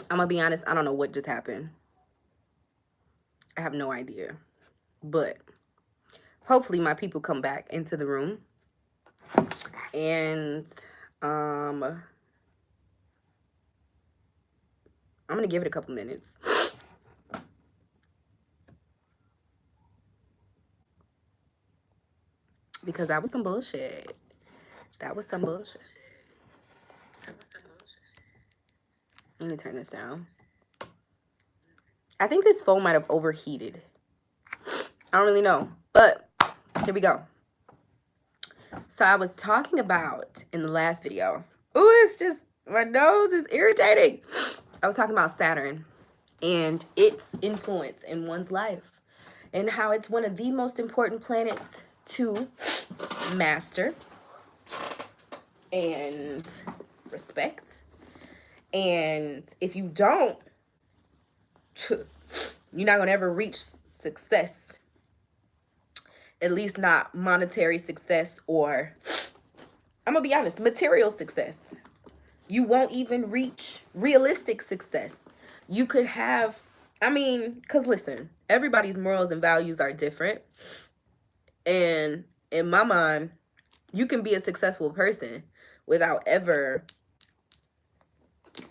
I'm gonna be honest, I don't know what just happened. I have no idea. But hopefully my people come back into the room. And I'm gonna give it a couple minutes. Because that was some bullshit. That was some bullshit. Let me turn this down. I think this phone might have overheated. I don't really know. But here we go. So I was talking about in the last video. Ooh, it's just, my nose is irritating. I was talking about Saturn and its influence in one's life and how it's one of the most important planets to master and respect. And if you don't, you're not going to ever reach success. At least not monetary success, or, I'm going to be honest, material success. You won't even reach realistic success. You could have, because listen, everybody's morals and values are different. And in my mind, you can be a successful person without ever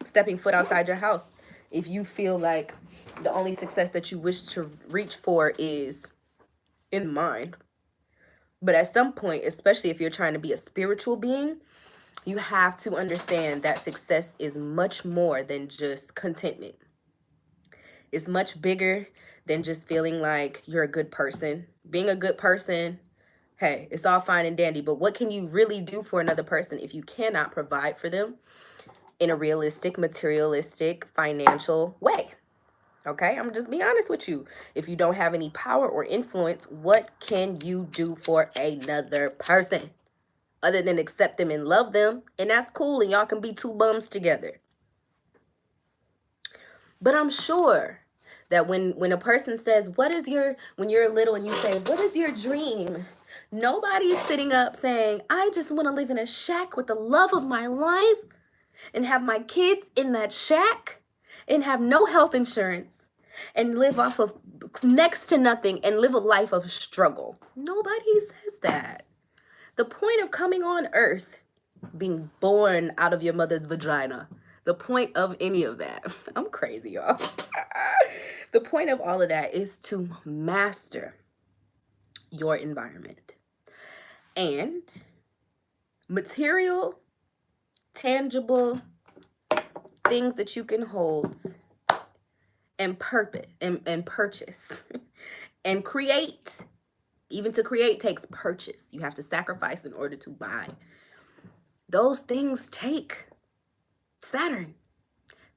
stepping foot outside your house. If you feel like the only success that you wish to reach for is in mind. But at some point, especially if you're trying to be a spiritual being, you have to understand that success is much more than just contentment. It's much bigger than just feeling like you're a good person. Being a good person, hey, it's all fine and dandy, but what can you really do for another person if you cannot provide for them in a realistic, materialistic, financial way? Okay, I'm just being honest with you. If you don't have any power or influence, what can you do for another person other than accept them and love them? And that's cool, and y'all can be two bums together. But I'm sure that when a person says, when you're little and you say, what is your dream? Nobody's sitting up saying, I just want to live in a shack with the love of my life and have my kids in that shack and have no health insurance and live off of next to nothing and live a life of struggle. Nobody says that. The point of coming on earth, being born out of your mother's vagina, the point of any of that, I'm crazy, y'all. The point of all of that is to master your environment. And material, tangible things that you can hold and purpose and purchase and create. Even to create takes purchase. You have to sacrifice in order to buy. Those things take Saturn.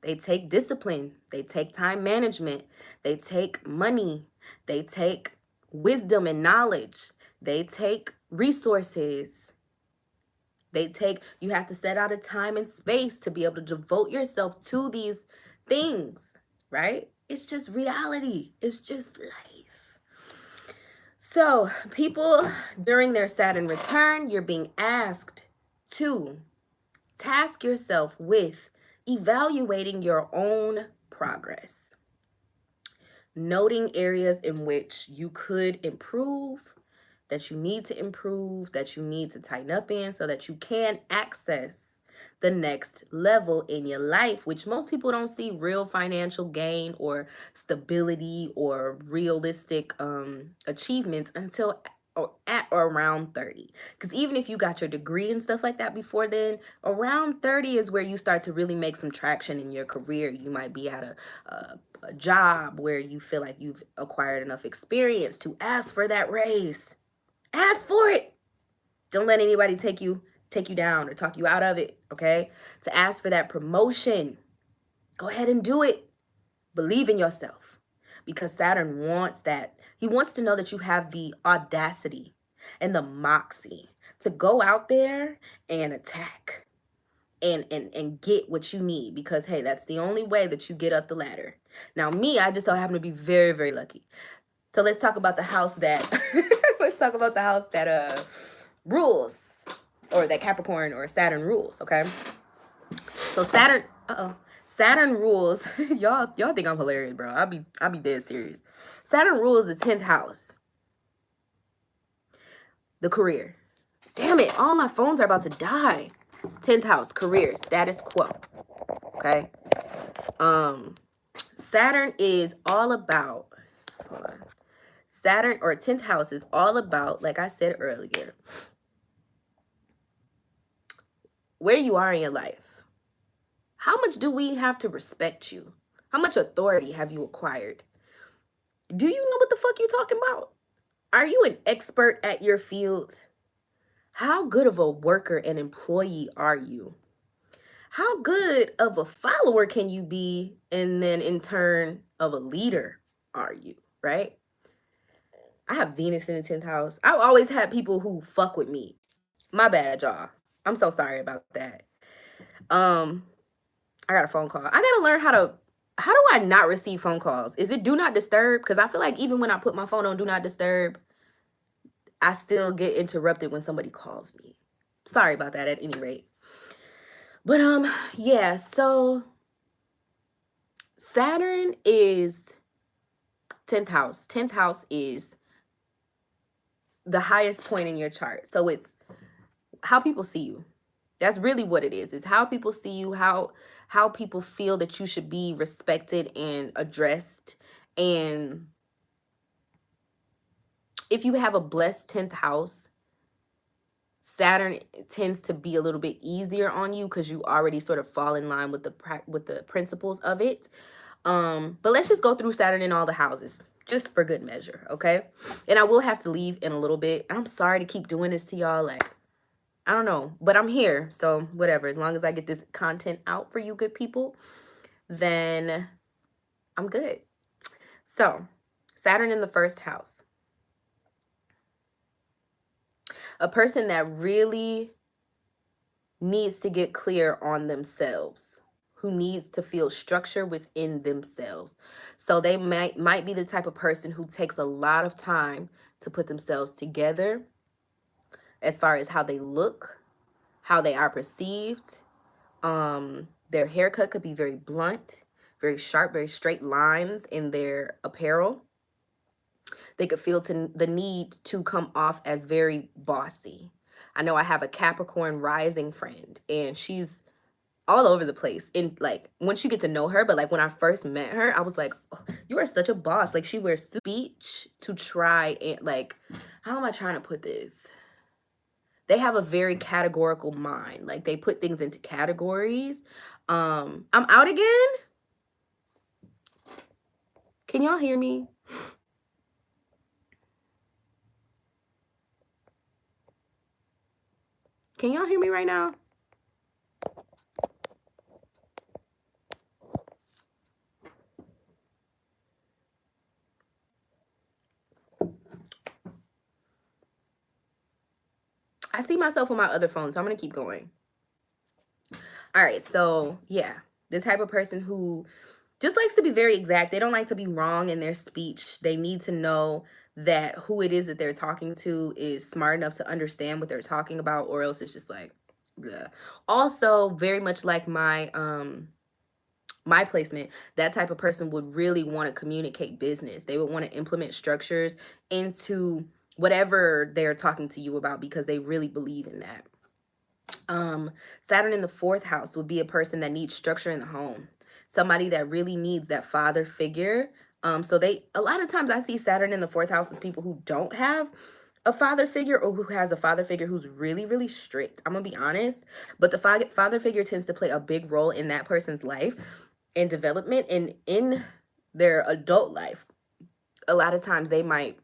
They take discipline. They take time management. They take money. They take wisdom and knowledge. They take resources. You have to set out a time and space to be able to devote yourself to these things, right? It's just reality. It's just life. So people, during their Saturn return, you're being asked to task yourself with evaluating your own progress, noting areas in which you could improve, that you need to improve, that you need to tighten up in so that you can access the next level in your life, which most people don't see real financial gain or stability or realistic achievements until at or around 30. Because even if you got your degree and stuff like that before then, around 30 is where you start to really make some traction in your career. You might be at a job where you feel like you've acquired enough experience to ask for that raise. Ask for it. Don't let anybody take you down or talk you out of it, okay? To ask for that promotion, go ahead and do it. Believe in yourself, because Saturn wants that. He wants to know that you have the audacity and the moxie to go out there and attack and get what you need, because, hey, that's the only way that you get up the ladder. Now, me, I just so happen to be very, very lucky. So let's talk about the house that rules, or that Capricorn or Saturn rules, okay? So Saturn Saturn rules. y'all think I'm hilarious, bro. I'll be dead serious. Saturn rules the 10th house. The career. Damn it, all my phones are about to die. 10th house, career, status quo. Okay. Saturn is all about, hold on. Saturn or 10th house is all about, like I said earlier, where you are in your life. How much do we have to respect you? How much authority have you acquired? Do you know what the fuck you're talking about? Are you an expert at your field? How good of a worker and employee are you? How good of a follower can you be? And then in turn of a leader are you, right? I have Venus in the 10th house. I've always had people who fuck with me. My bad, y'all. I'm so sorry about that. I got a phone call. I gotta learn how do I not receive phone calls? Is it do not disturb? Because I feel like even when I put my phone on do not disturb, I still get interrupted when somebody calls me. Sorry about that at any rate. But yeah, so Saturn is 10th house. 10th house is the highest point in your chart. So it's how people see you. That's really what it is. It's how people see you, how people feel that you should be respected and addressed. And if you have a blessed 10th house, Saturn tends to be a little bit easier on you because you already sort of fall in line with the principles of it. But let's just go through Saturn in all the houses just for good measure, okay? And I will have to leave in a little bit. I'm sorry to keep doing this to y'all. Like, I don't know, but I'm here. So whatever, as long as I get this content out for you good people, then I'm good. So Saturn in the first house. A person that really needs to get clear on themselves, who needs to feel structure within themselves. So they might be the type of person who takes a lot of time to put themselves together as far as how they look, how they are perceived. Their haircut could be very blunt, very sharp, very straight lines in their apparel. They could feel the need to come off as very bossy. I know I have a Capricorn rising friend, and she's all over the place. And like once you get to know her, but like when I first met her, I was like, oh, you are such a boss. Like she wears speech to try and like, how am I trying to put this? They have a very categorical mind. Like they put things into categories. I'm out again. Can y'all hear me? Can y'all hear me right now? I see myself on my other phone, so I'm going to keep going. All right, so yeah, the type of person who just likes to be very exact. They don't like to be wrong in their speech. They need to know that who it is that they're talking to is smart enough to understand what they're talking about, or else it's just like, bleh. Also, very much like my placement, that type of person would really want to communicate business. They would want to implement structures into whatever they're talking to you about because they really believe in that. Saturn in the 4th house would be a person that needs structure in the home. Somebody that really needs that father figure. So a lot of times I see Saturn in the 4th house with people who don't have a father figure or who has a father figure who's really, really strict. I'm gonna be honest, but the father figure tends to play a big role in that person's life and development, and in their adult life. A lot of times they might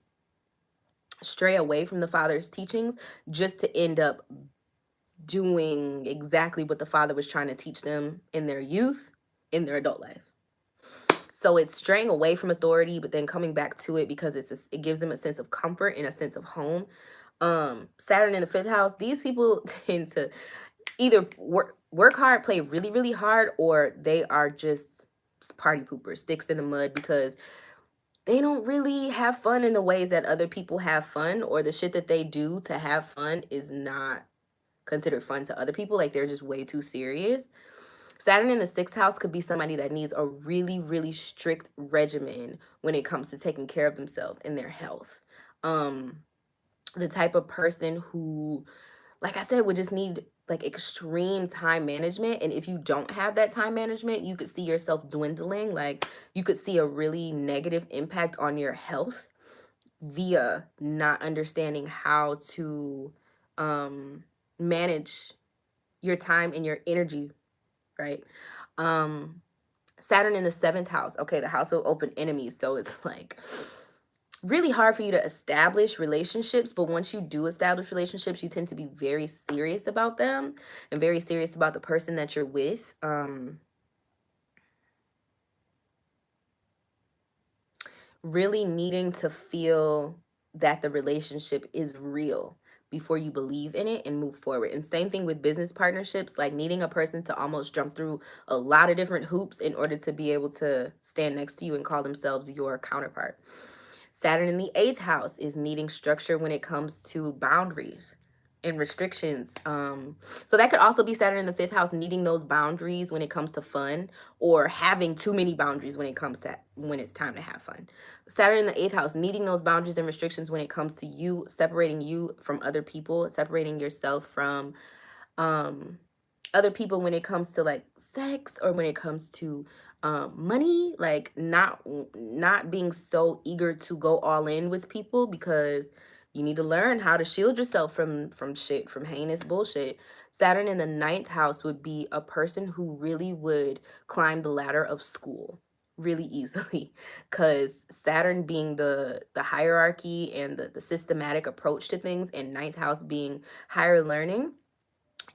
stray away from the father's teachings just to end up doing exactly what the father was trying to teach them in their youth, in their adult life. So it's straying away from authority, but then coming back to it because it gives them a sense of comfort and a sense of home. Saturn in the 5th house, these people tend to either work hard, play really, really hard, or they are just party poopers, sticks in the mud, because they don't really have fun in the ways that other people have fun, or the shit that they do to have fun is not considered fun to other people. Like they're just way too serious. Saturn in the 6th house could be somebody that needs a really, really strict regimen when it comes to taking care of themselves and their health. The type of person who, like I said, would just need like extreme time management. And if you don't have that time management, you could see yourself dwindling. Like you could see a really negative impact on your health via not understanding how to manage your time and your energy, right? Saturn in the 7th house. Okay, the house of open enemies. So it's like really hard for you to establish relationships, but once you do establish relationships, you tend to be very serious about them and very serious about the person that you're with. Really needing to feel that the relationship is real before you believe in it and move forward. And same thing with business partnerships, like needing a person to almost jump through a lot of different hoops in order to be able to stand next to you and call themselves your counterpart. Saturn in the 8th house is needing structure when it comes to boundaries and restrictions. So that could also be Saturn in the 5th house, needing those boundaries when it comes to fun, or having too many boundaries when it comes to when it's time to have fun. Saturn in the 8th house, needing those boundaries and restrictions when it comes to you, separating you from other people, separating yourself from other people when it comes to like sex, or when it comes to money, like not being so eager to go all in with people, because you need to learn how to shield yourself from shit, from heinous bullshit. Saturn in the 9th house would be a person who really would climb the ladder of school really easily, because Saturn being the hierarchy and the systematic approach to things, and 9th house being higher learning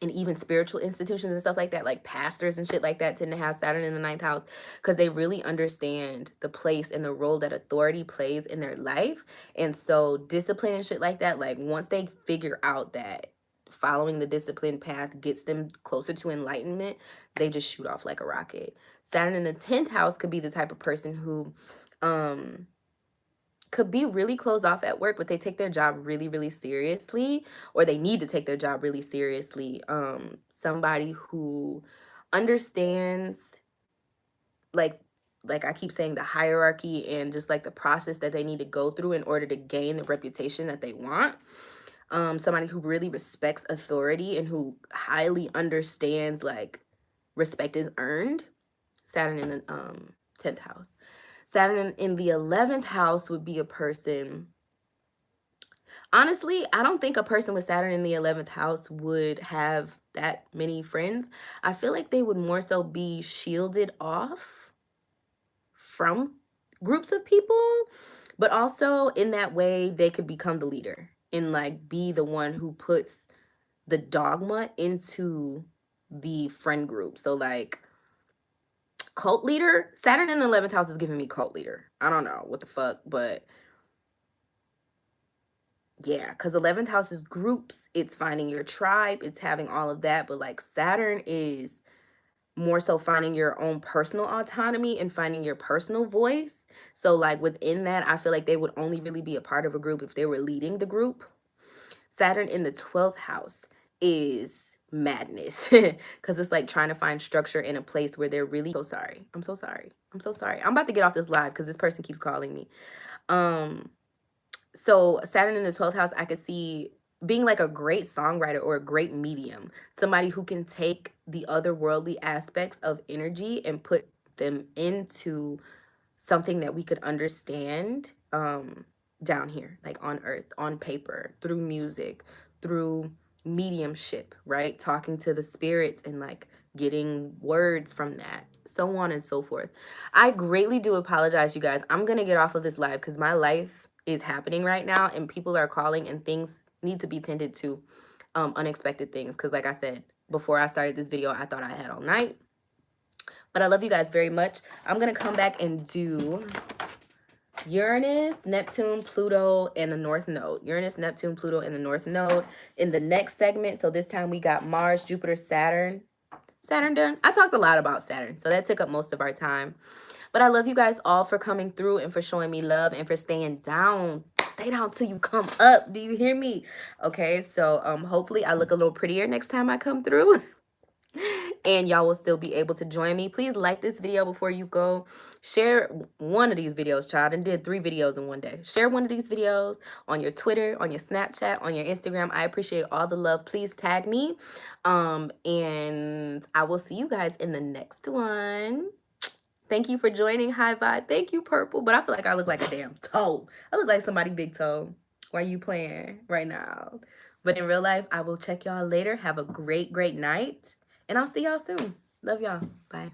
and even spiritual institutions and stuff like that, like pastors and shit like that, tend to have Saturn in the 9th house, because they really understand the place and the role that authority plays in their life. And so discipline and shit like that, like once they figure out that following the discipline path gets them closer to enlightenment, they just shoot off like a rocket. Saturn in the 10th house could be the type of person who could be really closed off at work, but they take their job really, really seriously, or they need to take their job really seriously. Somebody who understands, like I keep saying, the hierarchy and just like the process that they need to go through in order to gain the reputation that they want. Somebody who really respects authority and who highly understands like respect is earned. Saturn in the 10th house. Saturn in the 11th house would be a person. Honestly, I don't think a person with Saturn in the 11th house would have that many friends. I feel like they would more so be shielded off from groups of people, but also in that way they could become the leader and like be the one who puts the dogma into the friend group. So like cult leader, Saturn in the 11th house is giving me cult leader. I don't know what the fuck, but yeah, because 11th house is groups, it's finding your tribe, it's having all of that. But like Saturn is more so finding your own personal autonomy and finding your personal voice. So like within that, I feel like they would only really be a part of a group if they were leading the group. Saturn in the 12th house is madness, because it's like trying to find structure in a place where they're really so sorry. I'm so sorry. I'm so sorry. I'm about to get off this live because this person keeps calling me. So Saturn in the 12th house, I could see being like a great songwriter or a great medium, somebody who can take the otherworldly aspects of energy and put them into something that we could understand down here, like on earth, on paper, through music, through mediumship, right? Talking to the spirits and like getting words from that, so on and so forth. I greatly do apologize, you guys. I'm gonna get off of this live because my life is happening right now and people are calling and things need to be tended to, unexpected things. Because like I said, before I started this video, I thought I had all night. But I love you guys very much. I'm going to come back and do Uranus, Neptune, Pluto, and the North Node. Uranus, Neptune, Pluto, and the North Node in the next segment. So this time we got Mars, Jupiter, Saturn. Saturn done. I talked a lot about Saturn, so that took up most of our time. But I love you guys all for coming through and for showing me love and for staying down. Stay down till you come up. Do you hear me? Okay, so hopefully I look a little prettier next time I come through. and y'all will still be able to join me. Please like this video before you go. Share one of these videos, child. And did 3 videos in one day. Share one of these videos on your Twitter, on your Snapchat, on your Instagram. I appreciate all the love. Please tag me. And I will see you guys in the next one. Thank you for joining. High Vibe. Thank you, Purple. But I feel like I look like a damn toe. I look like somebody big toe. Why you playing right now? But in real life, I will check y'all later. Have a great, great night. And I'll see y'all soon. Love y'all. Bye.